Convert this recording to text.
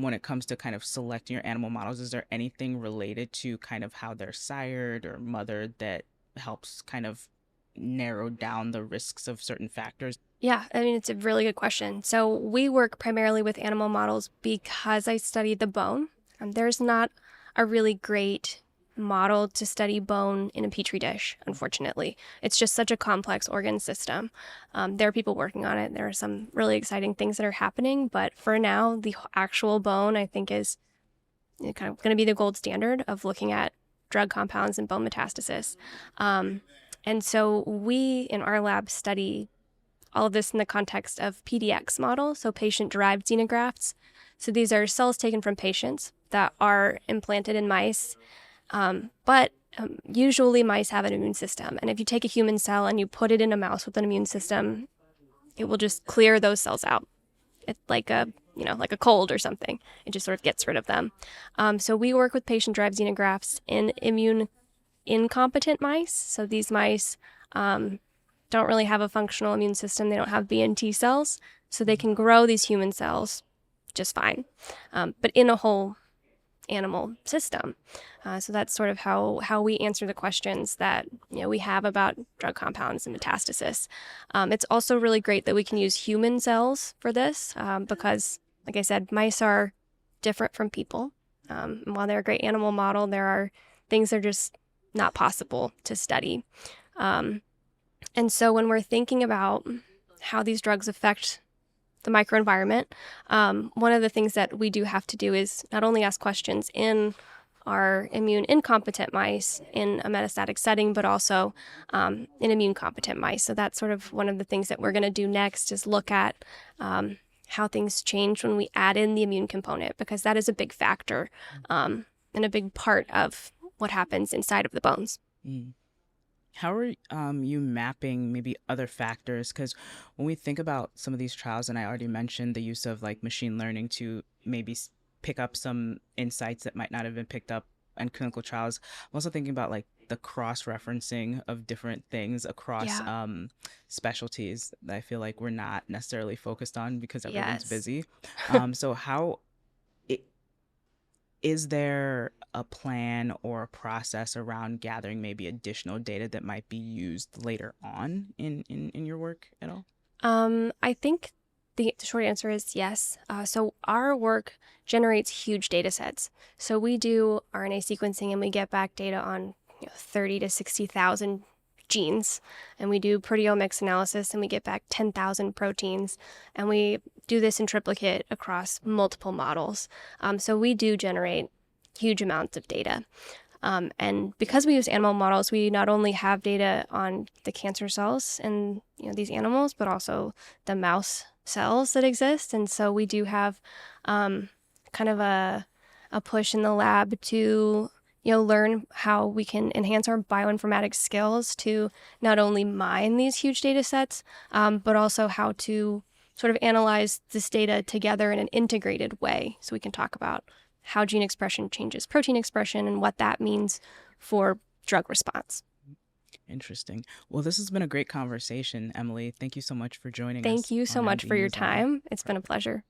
when it comes to kind of selecting your animal models, is there anything related to kind of how they're sired or mothered that helps kind of narrow down the risks of certain factors? Yeah, I mean, it's a really good question. So we work primarily with animal models because I study the bone. There's not a really great model to study bone in a petri dish, unfortunately. It's just such a complex organ system. There are people working on it. There are some really exciting things that are happening, but for now, the actual bone, I think, is kind of going to be the gold standard of looking at drug compounds and bone metastasis. And so we in our lab study all of this in the context of PDX model, so patient-derived xenografts. So these are cells taken from patients that are implanted in mice, but usually mice have an immune system. And if you take a human cell and you put it in a mouse with an immune system, it will just clear those cells out. It's like like a cold or something. It just sort of gets rid of them. So we work with patient-derived xenografts in immune incompetent mice. So these mice don't really have a functional immune system. They don't have B and T cells, so they can grow these human cells just fine, but in a whole animal system. So that's sort of how we answer the questions that we have about drug compounds and metastasis. It's also really great that we can use human cells for this because, like I said, mice are different from people. And while they're a great animal model, there are things that are just not possible to study. And so when we're thinking about how these drugs affect the microenvironment, one of the things that we do have to do is not only ask questions in our immune incompetent mice in a metastatic setting, but also in immune competent mice. So that's sort of one of the things that we're going to do next is look at how things change when we add in the immune component, because that is a big factor and a big part of what happens inside of the bones. Mm. How are you mapping maybe other factors? Because when we think about some of these trials, and I already mentioned the use of like machine learning to maybe pick up some insights that might not have been picked up in clinical trials, I'm also thinking about like the cross-referencing of different things across Yeah. specialties that I feel like we're not necessarily focused on because everyone's Yes. busy. So how is there a plan or a process around gathering maybe additional data that might be used later on in your work at all? I think the short answer is yes. So our work generates huge data sets. So we do RNA sequencing and we get back data on 30 to 60,000 genes, and we do proteomics analysis and we get back 10,000 proteins, and we do this in triplicate across multiple models. So we do generate huge amounts of data. And because we use animal models, we not only have data on the cancer cells in these animals, but also the mouse cells that exist. And so we do have kind of a push in the lab to learn how we can enhance our bioinformatics skills to not only mine these huge data sets, but also how to sort of analyze this data together in an integrated way. So we can talk about how gene expression changes protein expression and what that means for drug response. Interesting. Well, this has been a great conversation, Emily. Thank you so much for joining Thank us you so on much MD for your News Hour. time. It's been a pleasure.